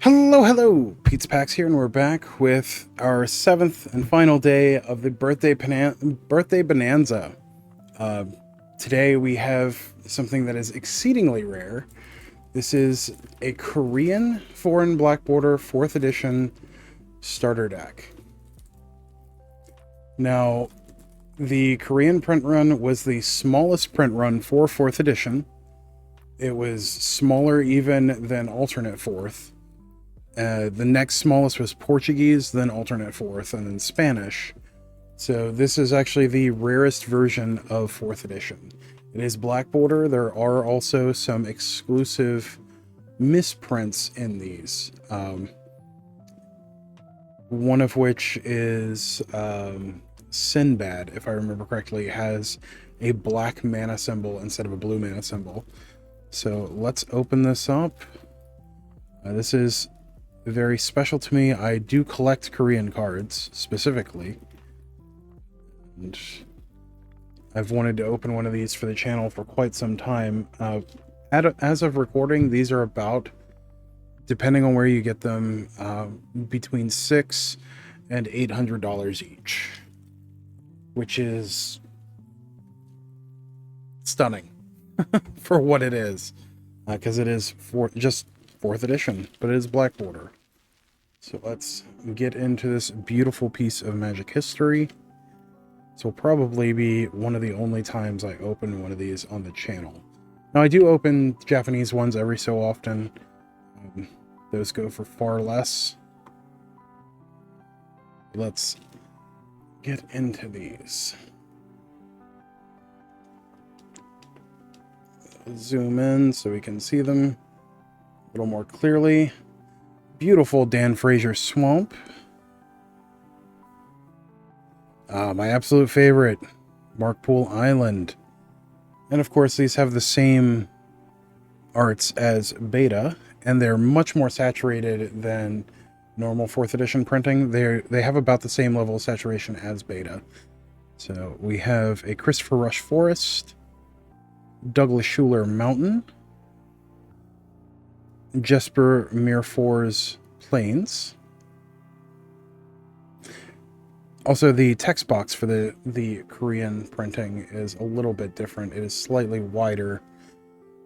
Hello, Pizza Packs here, and we're back with our seventh and final day of the Birthday Bonanza. Uh, Today we have something that is exceedingly rare. This is a Korean foreign black border 4th edition starter deck. Now, the Korean print run was the smallest print run for 4th edition. It was smaller even than alternate 4th. The next smallest was Portuguese, then alternate 4th, and then Spanish. So this is actually the rarest version of 4th edition. It is black border. There are also some exclusive misprints in these. One of which is Sinbad, if I remember correctly, has a black mana symbol instead of a blue mana symbol. So let's open this up. This is very special to me. I do collect Korean cards specifically, and I've wanted to open one of these for the channel for quite some time. As of recording, these are about, depending on where you get them, between $600 and $800 each, which is stunning for what it is, because it is just 4th edition, but it is black border. So let's get into this beautiful piece of Magic history. This will probably be one of the only times I open one of these on the channel. Now, I do open Japanese ones every so often. Those go for far less. Let's get into these. Zoom in so we can see them a little more clearly. Beautiful Dan Fraser Swamp. My absolute favorite, Markpool Island. And of course, these have the same arts as beta, and they're much more saturated than normal 4th edition printing. They have about the same level of saturation as beta. So we have a Christopher Rush Forest, Douglas Schuler Mountain, Jesper Mirfor's Plains. Also, the text box for the Korean printing is a little bit different. It is slightly wider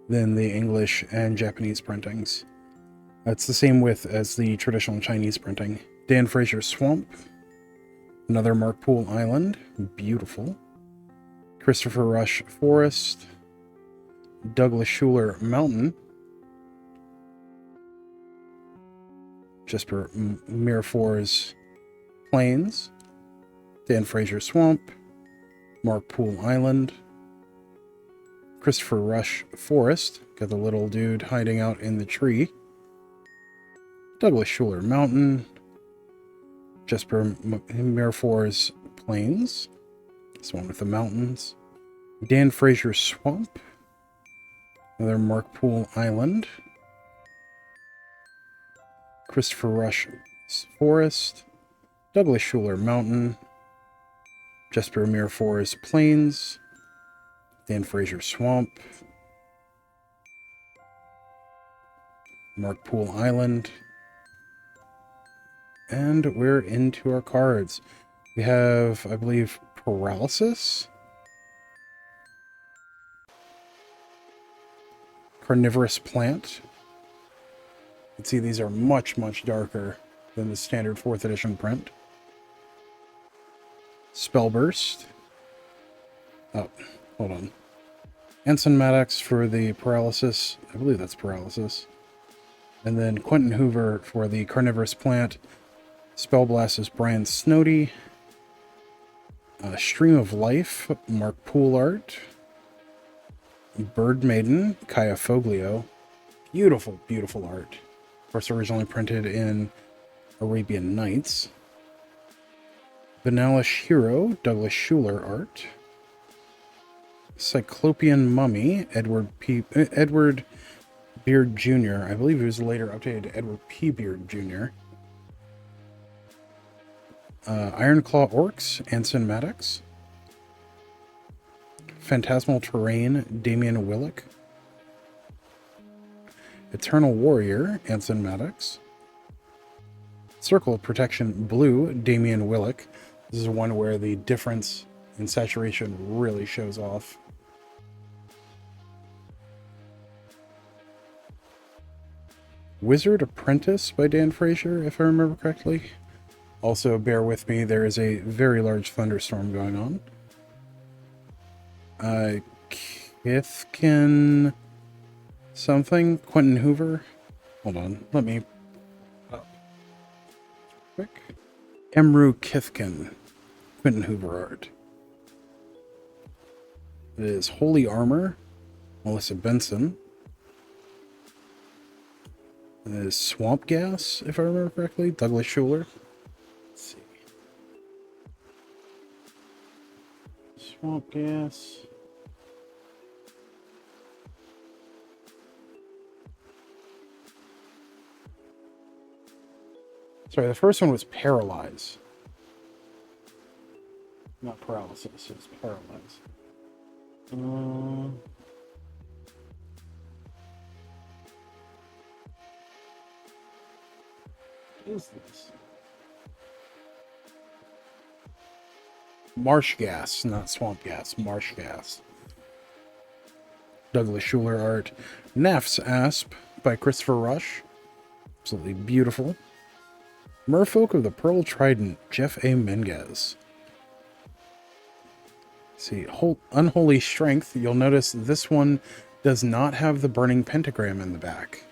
than the English and Japanese printings. It's the same width as the traditional Chinese printing. Dan Fraser Swamp, another Markpool Island, beautiful. Christopher Rush Forest, Douglas Schuler Mountain, Jesper Mirfor's Plains, Dan Fraser Swamp, Markpool Island, Christopher Rush Forest, got the little dude hiding out in the tree, Douglas Schuler Mountain, Jesper Mirfor's Plains, this one with the mountains, Dan Fraser Swamp, another Markpool Island, Christopher Rush Forest, Douglas Schuler Mountain, Jesper Mirfor's Plains, Dan Fraser Swamp, Markpool Island, and we're into our cards. We have, I believe, Paralysis, Carnivorous Plant. You can see these are much, much darker than the standard 4th edition print. Spellburst. Oh, hold on. Anson Maddox for the Paralysis. I believe that's Paralysis. And then Quentin Hoover for the Carnivorous Plant. Spellblast is Brian Snowdy. Stream of Life, Markpool Art. Bird Maiden, Kaya Foglio. Beautiful, beautiful art. Of course, originally printed in Arabian Nights. Banalish Hero, Douglas Schuler art. Cyclopean Mummy, Edward Beard Jr. I believe it was later updated to Edward P. Beard Jr. Ironclaw Orcs, Anson Maddox. Phantasmal Terrain, Damian Willick. Eternal Warrior, Anson Maddox. Circle of Protection Blue, Damian Willick. This is one where the difference in saturation really shows off. Wizard Apprentice by Dan Frazier, if I remember correctly. Also, bear with me, there is a very large thunderstorm going on. Kithkin something? Quentin Hoover? Hold on, let me... quick. Emru Kithkin. Quentin Hoover art. It is Holy Armor. Melissa Benson. It is Swamp Gas, if I remember correctly. Douglas Schuler. Let's see. Swamp Gas. Sorry, the first one was Paralyze. Not Paralysis, it's Paralyze. What is this? Marsh Gas, not Swamp Gas. Marsh Gas. Douglas Schuler art. Neff's Asp by Christopher Rush. Absolutely beautiful. Merfolk of the Pearl Trident, Jeff A. Menges. See, Unholy Strength. You'll notice this one does not have the burning pentagram in the back.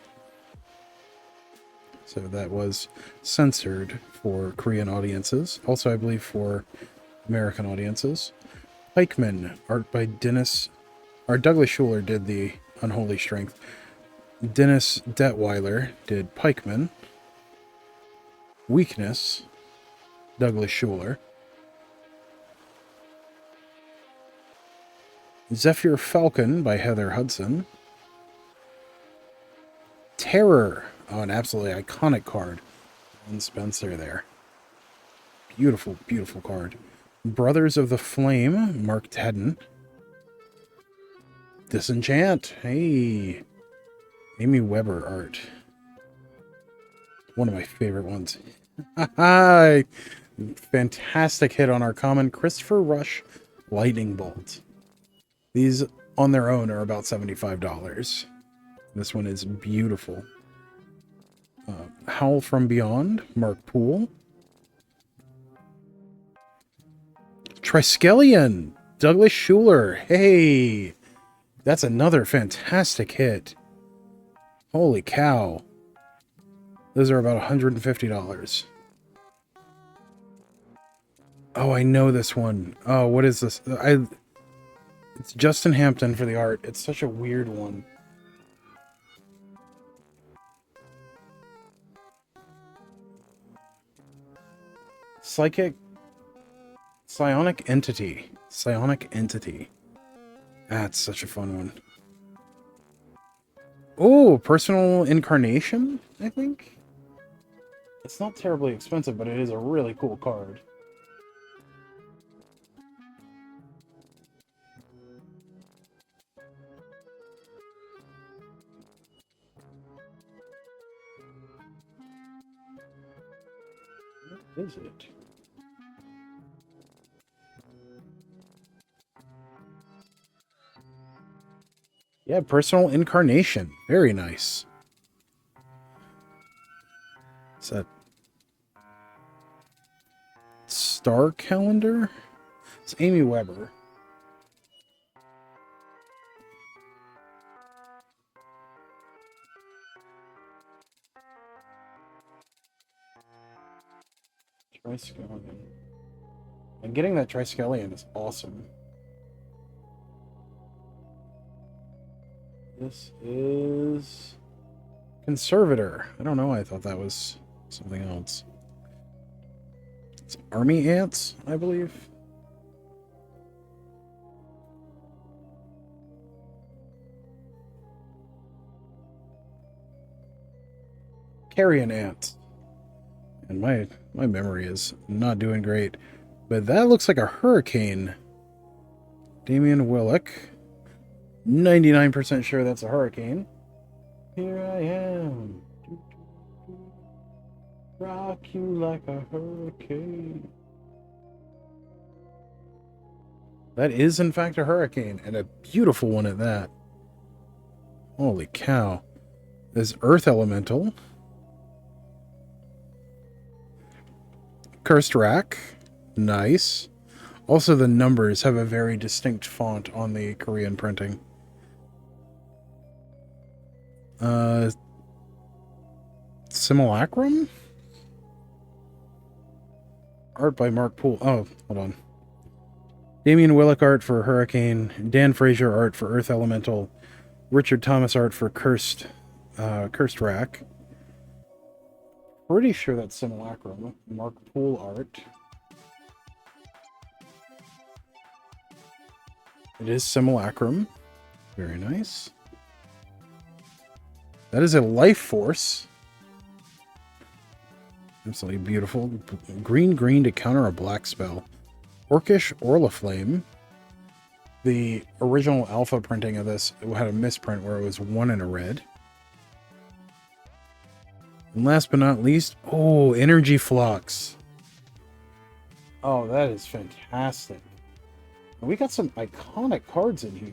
So that was censored for Korean audiences. Also, I believe for American audiences. Pikeman, art by Douglas Schuler did the Unholy Strength. Dennis Detweiler did Pikeman. Weakness, Douglas Schuler. Zephyr Falcon by Heather Hudson. Terror, oh, an absolutely iconic card. And Spencer there. Beautiful, beautiful card. Brothers of the Flame, Mark Tedden. Disenchant, hey. Amy Weber art. One of my favorite ones. Fantastic hit on our common. Christopher Rush Lightning Bolt. These on their own are about $75. This one is beautiful. Howl from Beyond, Mark Poole. Triskelion, Douglas Schuler. Hey, that's another fantastic hit. Holy cow. Those are about $150. Oh, I know this one. Oh, what is this? It's Justin Hampton for the art. It's such a weird one. Psionic Entity. Psionic Entity. That's such a fun one. Oh, Personal Incarnation, I think? It's not terribly expensive, but it is a really cool card. What is it? Yeah, Personal Incarnation. Very nice. Is that Star Calendar? It's Amy Weber. Triskelion. And getting that Triskelion is awesome. This is Conservator. I don't know why I thought that was something else. It's Army Ants, I believe. Carrion Ants. And my memory is not doing great. But that looks like a hurricane. Damian Willick. 99% sure that's a hurricane. Here I am. Rock you like a hurricane. That is, in fact, a hurricane, and a beautiful one at that. Holy cow. There's Earth Elemental. Cursed Rack. Nice. Also, the numbers have a very distinct font on the Korean printing. Simulacrum? Art by Mark Poole. Oh, hold on. Damian Willick art for Hurricane. Dan Fraser art for Earth Elemental. Richard Thomas art for Cursed Rack. Pretty sure that's Simulacrum. Mark Poole art. It is Simulacrum. Very nice. That is a Life Force. Absolutely beautiful. Green to counter a black spell. Orcish Orlaflame. The original alpha printing of this had a misprint where it was 1 in a red. And last but not least, oh, Energy Flux. Oh, that is fantastic. We got some iconic cards in here.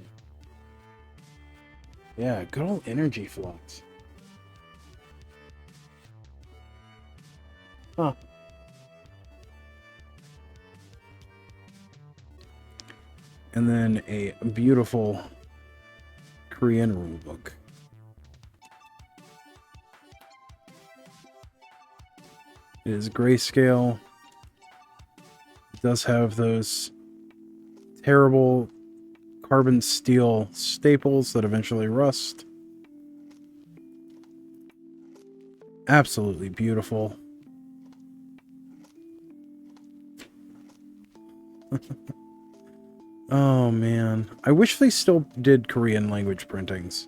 Yeah, good old Energy Flux. Huh. And then a beautiful Korean rulebook. It is grayscale. It does have those terrible carbon steel staples that eventually rust. Absolutely beautiful. Oh man, I wish they still did Korean language printings.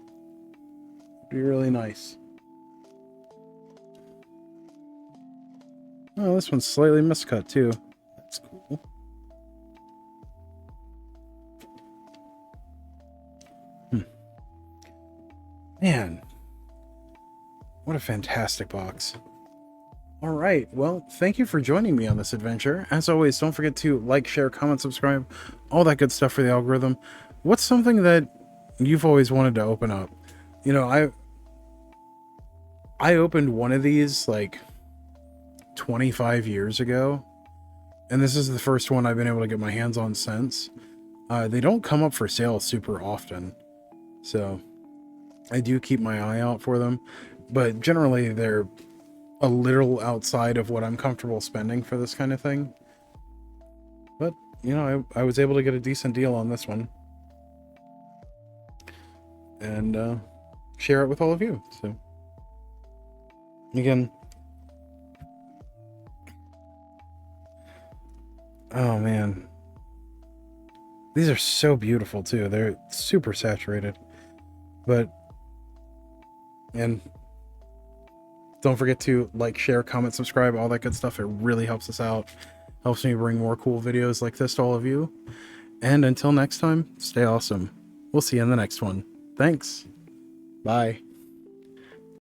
It'd be really nice. Oh, this one's slightly miscut too. That's cool. Man, what a fantastic box. All right, well, thank you for joining me on this adventure. As always, don't forget to like, share, comment, subscribe, all that good stuff for the algorithm. What's something that you've always wanted to open up? You know, I opened one of these like 25 years ago, and this is the first one I've been able to get my hands on since. They don't come up for sale super often, so I do keep my eye out for them, but generally they're a little outside of what I'm comfortable spending for this kind of thing. But, you know, I was able to get a decent deal on this one. And share it with all of you. So, again, oh man. These are so beautiful too. They're super saturated. But, and don't forget to like, share, comment, subscribe, all that good stuff. It really helps us out. Helps me bring more cool videos like this to all of you. And until next time, stay awesome. We'll see you in the next one. Thanks. Bye.